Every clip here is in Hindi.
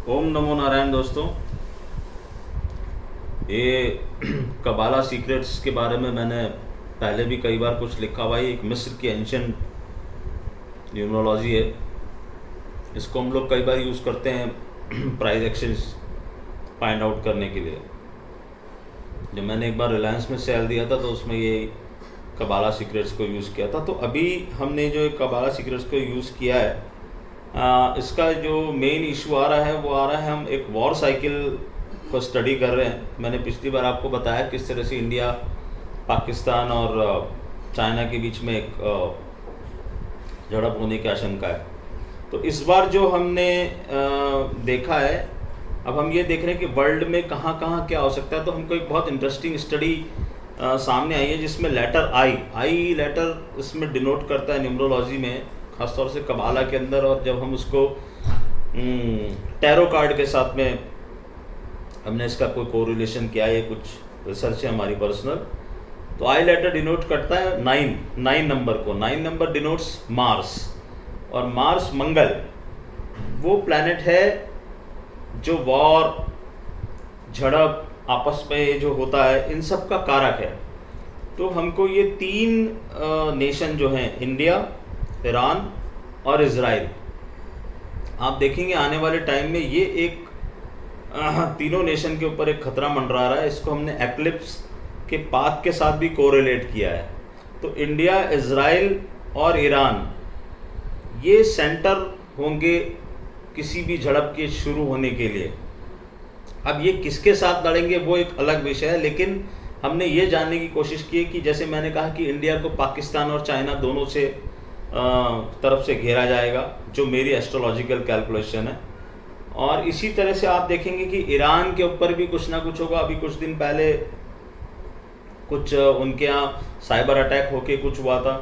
ओम नमो नारायण दोस्तों। ये कबाला सीक्रेट्स के बारे में मैंने पहले भी कई बार कुछ लिखा हुआ है। एक मिस्र की एंशियंट न्यूमरोलॉजी है। इसको हम लोग कई बार यूज़ करते हैं प्राइस एक्शंस फाइंड आउट करने के लिए। जब मैंने एक बार रिलायंस में सेल दिया था तो उसमें ये कबाला सीक्रेट्स को यूज़ किया था। तो अभी हमने जो कबाला सीक्रेट्स को यूज़ किया है, इसका जो मेन इशू आ रहा है वो आ रहा है, हम एक वॉर साइकिल को स्टडी कर रहे हैं। मैंने पिछली बार आपको बताया किस तरह से इंडिया, पाकिस्तान और चाइना के बीच में एक झड़प होने की आशंका है। तो इस बार जो हमने देखा है, अब हम ये देख रहे हैं कि वर्ल्ड में कहाँ कहाँ क्या हो सकता है। तो हमको एक बहुत इंटरेस्टिंग स्टडी सामने आई है जिसमें लेटर आई लेटर इसमें डिनोट करता है न्यूमरोलॉजी में, खासतौर से कबाला के अंदर। और जब हम उसको टैरो कार्ड के साथ में हमने इसका कोई कोरिलेशन किया, ये कुछ रिसर्च है हमारी पर्सनल। तो आई लेटर डिनोट करता है 9 नंबर को। 9 नंबर डिनोट्स मार्स, और मार्स मंगल वो प्लैनेट है जो वॉर, झड़प, आपस में जो होता है, इन सब का कारक है। तो हमको ये 3 नेशन जो हैं, इंडिया, ईरान और इज़राइल, आप देखेंगे आने वाले टाइम में ये एक तीनों नेशन के ऊपर एक खतरा मंडरा रहा है। इसको हमने एक्लिप्स के पाथ के साथ भी कोरिलेट किया है। तो इंडिया, इज़राइल और ईरान ये सेंटर होंगे किसी भी झड़प के शुरू होने के लिए। अब ये किसके साथ लड़ेंगे वो एक अलग विषय है, लेकिन हमने ये जानने की कोशिश की है कि जैसे मैंने कहा कि इंडिया को पाकिस्तान और चाइना दोनों से तरफ से घेरा जाएगा, जो मेरी एस्ट्रोलॉजिकल कैलकुलेशन है। और इसी तरह से आप देखेंगे कि ईरान के ऊपर भी कुछ ना कुछ होगा। अभी कुछ दिन पहले कुछ उनके यहाँ साइबर अटैक होके कुछ हुआ था,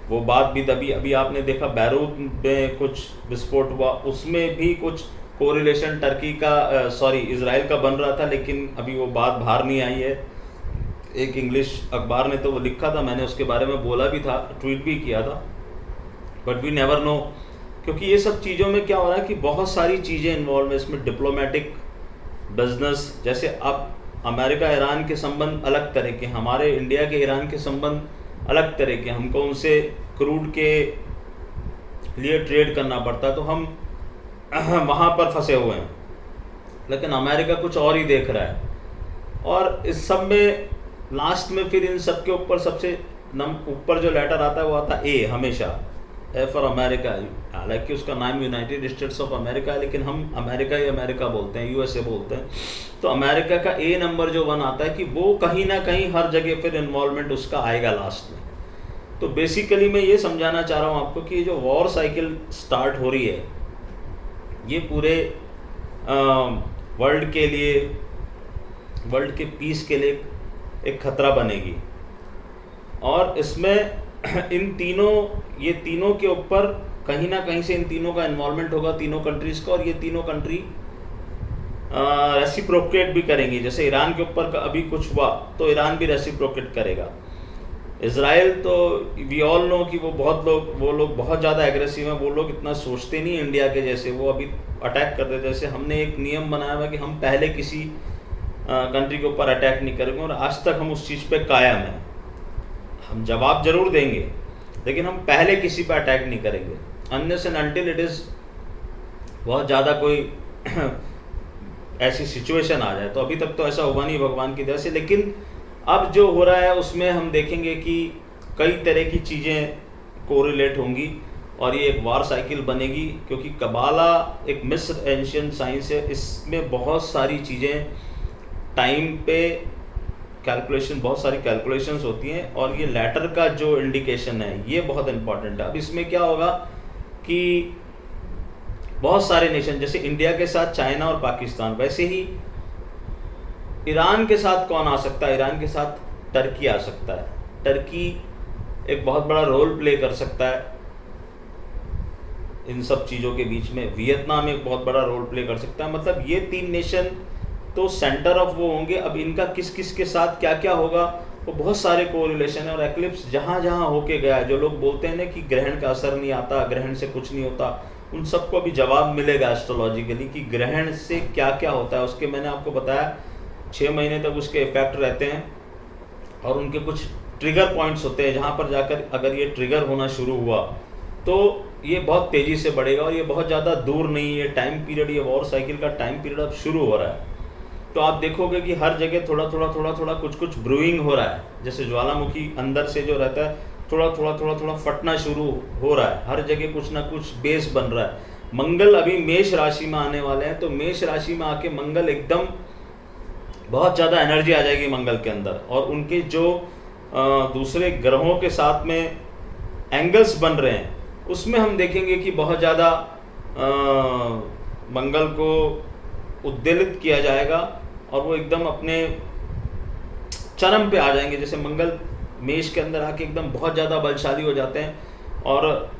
वो बात भी दबी। अभी आपने देखा बैरूत में कुछ विस्फोट हुआ, उसमें भी कुछ कोरिलेशन टर्की का इजराइल का बन रहा था, लेकिन अभी वो बात बाहर नहीं आई है। एक इंग्लिश अखबार ने तो वो लिखा था, मैंने उसके बारे में बोला भी था, ट्वीट भी किया था, बट वी नेवर नो। क्योंकि ये सब चीज़ों में क्या हो रहा है कि बहुत सारी चीज़ें इन्वॉल्व है इसमें, डिप्लोमेटिक, बिजनेस। जैसे अब अमेरिका ईरान के संबंध अलग तरह के, हमारे इंडिया के ईरान के संबंध अलग तरह के। हमको उनसे क्रूड के लिए ट्रेड करना पड़ता है, तो हम वहाँ पर फंसे हुए हैं। लेकिन अमेरिका कुछ और ही देख रहा है। और इस सब में लास्ट में फिर इन सब के ऊपर सबसे ऊपर जो लेटर आता है वो आता है ए, हमेशा ए फॉर अमेरिका। हालांकि उसका नाम यूनाइटेड स्टेट्स ऑफ अमेरिका है, लेकिन हम अमेरिका ही अमेरिका बोलते हैं, यूएसए बोलते हैं। तो अमेरिका का ए नंबर जो 1 आता है कि वो कहीं ना कहीं हर जगह फिर इन्वॉल्वमेंट उसका आएगा लास्ट में। तो बेसिकली मैं ये समझाना चाह रहा हूँ आपको कि जो वॉर साइकिल स्टार्ट हो रही है, ये पूरे वर्ल्ड के लिए, वर्ल्ड के पीस के लिए एक खतरा बनेगी। और इसमें ये तीनों के ऊपर कहीं ना कहीं से इन तीनों का इन्वॉल्वमेंट होगा, तीनों कंट्रीज का। और ये तीनों कंट्री रेसिप्रोकेट भी करेंगी। जैसे ईरान के ऊपर अभी कुछ हुआ तो ईरान भी रेसिप्रोकेट करेगा। इज़राइल तो वी ऑल नो कि वो लोग बहुत ज़्यादा एग्रेसिव हैं। वो लोग इतना सोचते नहीं इंडिया के जैसे, वो अभी अटैक कर देते। जैसे हमने एक नियम बनाया हुआ कि हम पहले किसी कंट्री के ऊपर अटैक नहीं करेंगे, और आज तक हम उस चीज़ पे कायम हैं। हम जवाब जरूर देंगे, लेकिन हम पहले किसी पर अटैक नहीं करेंगे unless and until it is बहुत ज़्यादा कोई ऐसी सिचुएशन आ जाए। तो अभी तक तो ऐसा हुआ नहीं भगवान की दया से, लेकिन अब जो हो रहा है उसमें हम देखेंगे कि कई तरह की चीज़ें कोरिलेट होंगी और ये एक वार साइकिल बनेगी। क्योंकि कबाला एक मिस्र एंशियंट साइंस है, इसमें बहुत सारी चीज़ें टाइम पे कैलकुलेशन, बहुत सारी कैलकुलेशंस होती हैं। और ये लेटर का जो इंडिकेशन है ये बहुत इंपॉर्टेंट है। अब इसमें क्या होगा कि बहुत सारे नेशन, जैसे इंडिया के साथ चाइना और पाकिस्तान, वैसे ही ईरान के साथ कौन आ सकता है? ईरान के साथ टर्की आ सकता है। टर्की एक बहुत बड़ा रोल प्ले कर सकता है इन सब चीज़ों के बीच में। वियतनाम एक बहुत बड़ा रोल प्ले कर सकता है। मतलब ये 3 नेशन तो सेंटर ऑफ वो होंगे। अब इनका किस किस के साथ क्या क्या होगा वो बहुत सारे कोरिलेशन है। और एक्लिप्स जहाँ जहाँ होके गया है, जो लोग बोलते हैं ना कि ग्रहण का असर नहीं आता, ग्रहण से कुछ नहीं होता, उन सबको अभी जवाब मिलेगा एस्ट्रोलॉजिकली कि ग्रहण से क्या क्या होता है। उसके मैंने आपको बताया 6 महीने तक उसके इफेक्ट रहते हैं और उनके कुछ ट्रिगर पॉइंट्स होते हैं जहाँ पर जाकर अगर ये ट्रिगर होना शुरू हुआ तो ये बहुत तेज़ी से बढ़ेगा और ये बहुत ज़्यादा दूर नहीं है टाइम पीरियड, ये वॉर साइकिल का टाइम पीरियड अब शुरू हो रहा है। तो आप देखोगे कि हर जगह थोड़ा कुछ ब्रूइंग हो रहा है, जैसे ज्वालामुखी अंदर से जो रहता है थोड़ा फटना शुरू हो रहा है, हर जगह कुछ ना कुछ बेस बन रहा है। मंगल अभी मेष राशि में आने वाले हैं, तो मेष राशि में आके मंगल एकदम बहुत ज़्यादा एनर्जी आ जाएगी मंगल के अंदर, और उनके जो दूसरे ग्रहों के साथ में एंगल्स बन रहे हैं उसमें हम देखेंगे कि बहुत ज़्यादा मंगल को उद्वेलित किया जाएगा और वो एकदम अपने चरम पे आ जाएंगे। जैसे मंगल मेष के अंदर आके एकदम बहुत ज़्यादा बलशाली हो जाते हैं, और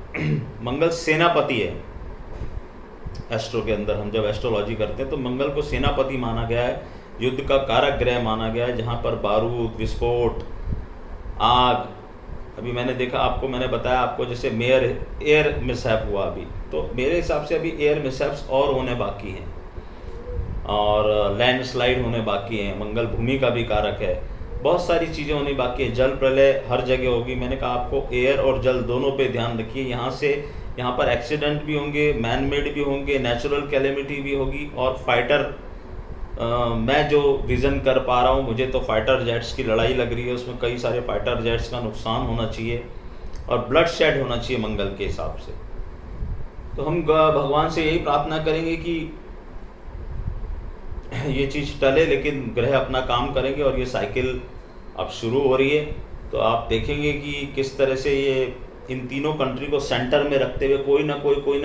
मंगल सेनापति है एस्ट्रो के अंदर। हम जब एस्ट्रोलॉजी करते हैं तो मंगल को सेनापति माना गया है, युद्ध का कारक ग्रह माना गया है, जहाँ पर बारूद, विस्फोट, आग। अभी मैंने देखा, आपको मैंने बताया आपको, जैसे एयर मिसहैप हुआ अभी, तो मेरे हिसाब से अभी एयर मिसहैप्स और होने बाकी हैं और लैंडस्लाइड होने बाकी हैं। मंगल भूमि का भी कारक है, बहुत सारी चीज़ें होनी बाकी है। जल प्रलय हर जगह होगी। मैंने कहा आपको एयर और जल दोनों पे ध्यान रखिए। यहाँ पर एक्सीडेंट भी होंगे, मैन मेड भी होंगे, नेचुरल कैलेमिटी भी होगी। और फाइटर मैं जो विज़न कर पा रहा हूँ, मुझे तो फाइटर जेट्स की लड़ाई लग रही है, उसमें कई सारे फाइटर जेट्स का नुकसान होना चाहिए और ब्लड शेड होना चाहिए मंगल के हिसाब से। तो हम भगवान से यही प्रार्थना करेंगे कि ये चीज़ टले, लेकिन ग्रह अपना काम करेंगे और ये साइकिल अब शुरू हो रही है। तो आप देखेंगे कि किस तरह से ये इन तीनों कंट्री को सेंटर में रखते हुए कोई ना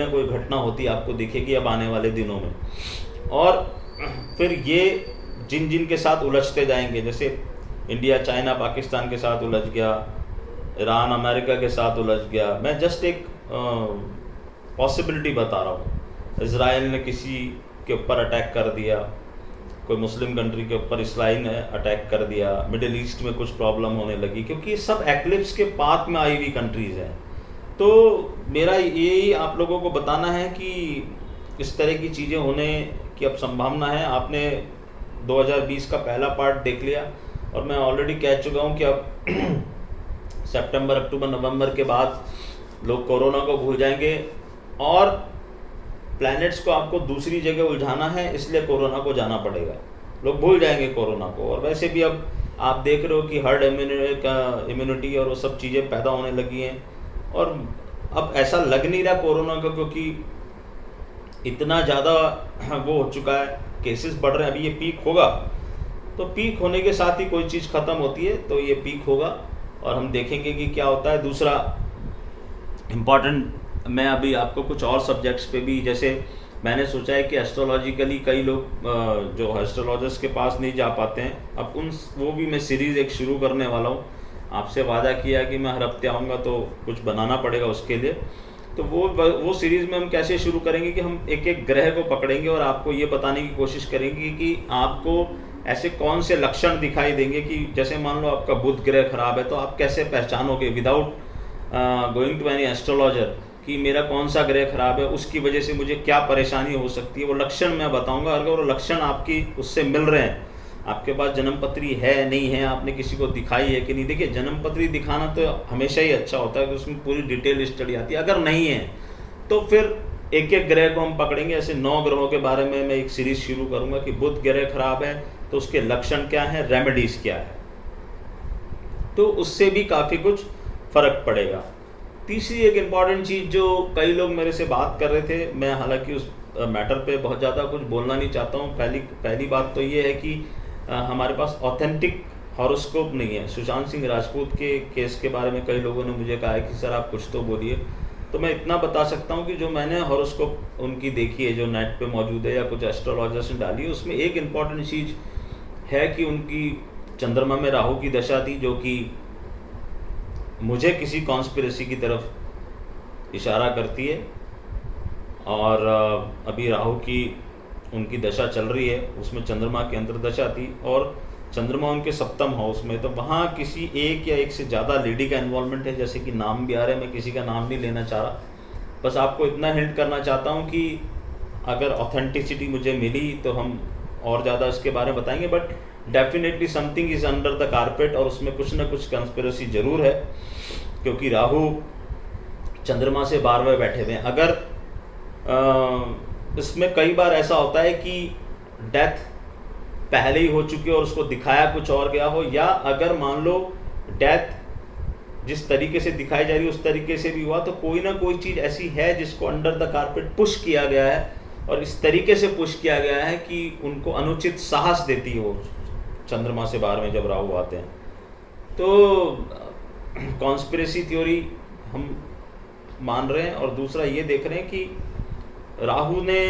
कोई घटना होती आपको दिखेगी अब आने वाले दिनों में। और फिर ये जिन के साथ उलझते जाएंगे, जैसे इंडिया चाइना पाकिस्तान के साथ उलझ गया, ईरान अमेरिका के साथ उलझ गया। मैं जस्ट एक पॉसिबिलिटी बता रहा हूँ। इजराइल ने किसी के ऊपर अटैक कर दिया, कोई मुस्लिम कंट्री के ऊपर इसराइल ने अटैक कर दिया, मिडिल ईस्ट में कुछ प्रॉब्लम होने लगी, क्योंकि ये सब एक्लिप्स के पाथ में आई हुई कंट्रीज़ हैं। तो मेरा यही आप लोगों को बताना है कि इस तरह की चीज़ें होने की अब संभावना है। आपने 2020 का पहला पार्ट देख लिया और मैं ऑलरेडी कह चुका हूँ कि अब सितंबर, अक्टूबर, नवंबर के बाद लोग कोरोना को भूल जाएंगे और प्लैनेट्स को आपको दूसरी जगह उलझाना है, इसलिए कोरोना को जाना पड़ेगा। लोग भूल जाएंगे कोरोना को। और वैसे भी अब आप देख रहे हो कि हर्ड इम्यूनिटी और वो सब चीज़ें पैदा होने लगी हैं, और अब ऐसा लग नहीं रहा कोरोना का, क्योंकि इतना ज़्यादा वो हो चुका है, केसेस बढ़ रहे हैं। अभी ये पीक होगा, तो पीक होने के साथ ही कोई चीज़ ख़त्म होती है, तो ये पीक होगा और हम देखेंगे कि क्या होता है। दूसरा इम्पॉर्टेंट, मैं अभी आपको कुछ और सब्जेक्ट्स पे भी, जैसे मैंने सोचा है कि एस्ट्रोलॉजिकली कई लोग जो एस्ट्रोलॉजर्स के पास नहीं जा पाते हैं, अब वो भी मैं सीरीज़ एक शुरू करने वाला हूँ। आपसे वादा किया कि मैं हर हफ्ते आऊँगा, तो कुछ बनाना पड़ेगा उसके लिए। तो वो सीरीज़ में हम कैसे शुरू करेंगे कि हम एक एक ग्रह को पकड़ेंगे और आपको ये बताने की कोशिश करेंगे कि आपको ऐसे कौन से लक्षण दिखाई देंगे कि जैसे मान लो आपका बुध ग्रह खराब है, तो आप कैसे पहचानोगे without going to any astrologer कि मेरा कौन सा ग्रह खराब है, उसकी वजह से मुझे क्या परेशानी हो सकती है। वो लक्षण मैं बताऊंगा। अगर वो लक्षण आपकी उससे मिल रहे हैं, आपके पास जन्मपत्री है नहीं है, आपने किसी को दिखाई है कि नहीं। देखिए, जन्मपत्री दिखाना तो हमेशा ही अच्छा होता है कि उसमें पूरी डिटेल स्टडी आती है। अगर नहीं है तो फिर एक एक ग्रह को हम पकड़ेंगे। ऐसे 9 ग्रहों के बारे में मैं एक सीरीज़ शुरू करूँगा कि बुध ग्रह खराब है तो उसके लक्षण क्या हैं, रेमेडीज़ क्या है, तो उससे भी काफ़ी कुछ फ़र्क पड़ेगा। तीसरी एक इम्पॉर्टेंट चीज़ जो कई लोग मेरे से बात कर रहे थे, मैं हालांकि उस मैटर पे बहुत ज़्यादा कुछ बोलना नहीं चाहता हूँ। पहली बात तो ये है कि हमारे पास ऑथेंटिक हॉरोस्कोप नहीं है। सुशांत सिंह राजपूत के केस के बारे में कई लोगों ने मुझे कहा है कि सर आप कुछ तो बोलिए। तो मैं इतना बता सकता हूँ कि जो मैंने हॉरोस्कोप उनकी देखी है, जो नेट पे मौजूद है या कुछ एस्ट्रोलॉजर्स ने डाली है, उसमें एक इम्पॉर्टेंट चीज़ है कि उनकी चंद्रमा में राहु की दशा थी, जो कि मुझे किसी कॉन्स्पिरेसी की तरफ इशारा करती है। और अभी राहु की उनकी दशा चल रही है, उसमें चंद्रमा की अंतर्दशा थी और चंद्रमा उनके सप्तम हाउस में, तो वहाँ किसी एक या एक से ज़्यादा लेडी का इन्वॉल्वमेंट है। जैसे कि नाम भी आ रहा है, मैं किसी का नाम नहीं लेना चाह रहा, बस आपको इतना हिंट करना चाहता हूँ कि अगर ऑथेंटिसिटी मुझे मिली तो हम और ज़्यादा इसके बारे में बताएंगे, but definitely something is under the carpet और उसमें कुछ ना कुछ कंस्पिरेसी ज़रूर है, क्योंकि राहु चंद्रमा से 12वें बैठे हुए हैं। अगर इसमें कई बार ऐसा होता है कि डेथ पहले ही हो चुकी है और उसको दिखाया कुछ और गया हो, या अगर मान लो डेथ जिस तरीके से दिखाई जा रही है उस तरीके से भी हुआ, तो कोई ना कोई चीज़ ऐसी है जिसको अंडर द कारपेट पुश किया गया है और इस तरीके से पुश किया गया है कि उनको अनुचित साहस देती है वो चंद्रमा से 12वें जब राहु आते हैं। तो कॉन्स्पिरेसी थ्योरी हम मान रहे हैं, और दूसरा ये देख रहे हैं कि राहु ने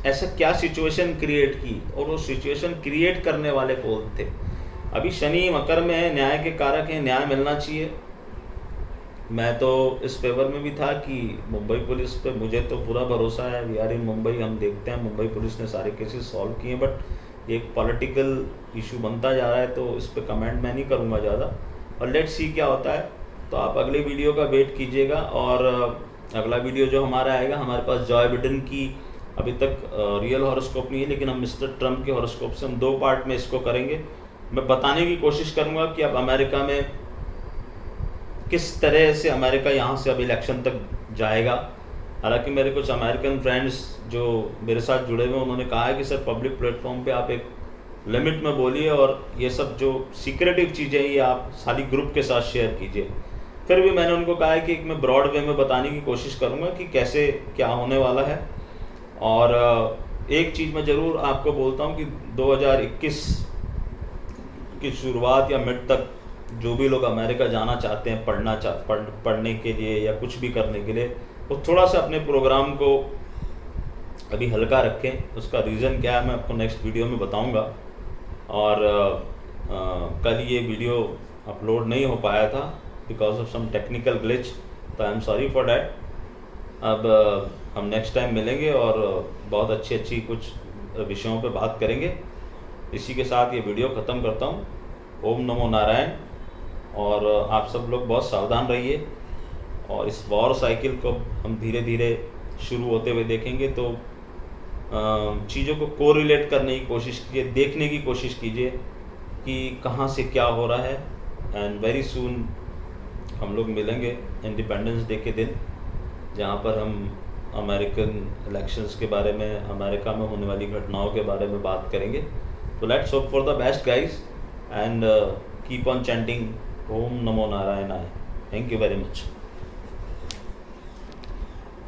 ऐसा क्या सिचुएशन क्रिएट की और वो सिचुएशन क्रिएट करने वाले कौन थे। अभी शनि मकर में है, न्याय के कारक हैं, न्याय मिलना चाहिए। मैं तो इस फेवर में भी था कि मुंबई पुलिस पे मुझे तो पूरा भरोसा है, वी आर इन मुंबई, हम देखते हैं मुंबई पुलिस ने सारे केसेस सॉल्व किए, बट एक पॉलिटिकल इशू बनता जा रहा है तो इस पे कमेंट मैं नहीं करूँगा ज़्यादा, और लेट्स सी क्या होता है। तो आप अगले वीडियो का वेट कीजिएगा, और अगला वीडियो जो हमारा आएगा, हमारे पास जॉय बिडेन की अभी तक रियल हॉरोस्कोप नहीं है, लेकिन हम मिस्टर ट्रम्प के हॉरोस्कोप से हम 2 पार्ट में इसको करेंगे। मैं बताने की कोशिश करूंगा कि अब अमेरिका में किस तरह से अमेरिका यहाँ से अब इलेक्शन तक जाएगा। हालांकि मेरे कुछ अमेरिकन फ्रेंड्स जो मेरे साथ जुड़े हुए उन्होंने कहा है कि सर पब्लिक प्लेटफॉर्म पे आप एक लिमिट में बोलिए और ये सब जो सीक्रेटिव चीज़ें ये आप सारी ग्रुप के साथ शेयर कीजिए। फिर भी मैंने उनको कहा है कि मैं ब्रॉड वे में बताने की कोशिश करूँगा कि कैसे क्या होने वाला है। और एक चीज़ मैं ज़रूर आपको बोलता हूँ कि 2021 की शुरुआत या मिड तक जो भी लोग अमेरिका जाना चाहते हैं पढ़ने के लिए या कुछ भी करने के लिए, वो थोड़ा सा अपने प्रोग्राम को अभी हल्का रखें। उसका रीज़न क्या है मैं आपको नेक्स्ट वीडियो में बताऊंगा। और कल ये वीडियो अपलोड नहीं हो पाया था because of some technical glitch, तो I am sorry for that. अब हम नेक्स्ट टाइम मिलेंगे और बहुत अच्छी कुछ विषयों पे बात करेंगे। इसी के साथ ये वीडियो ख़त्म करता हूँ। ओम नमो नारायण। और आप सब लोग बहुत सावधान रहिए, और इस वॉर साइकिल को हम धीरे धीरे शुरू होते हुए देखेंगे। तो चीज़ों को कोरिलेट करने की कोशिश कीजिए, देखने की कोशिश कीजिए कि कहाँ से क्या हो रहा है। एंड वेरी सून हम लोग मिलेंगे इंडिपेंडेंस डे के दिन, जहाँ पर हम अमेरिकन इलेक्शंस के बारे में, अमेरिका में होने वाली घटनाओं के बारे में बात करेंगे। तो let's hope for the best guys and keep on chanting Om नमो नारायणाय। Thank you very much.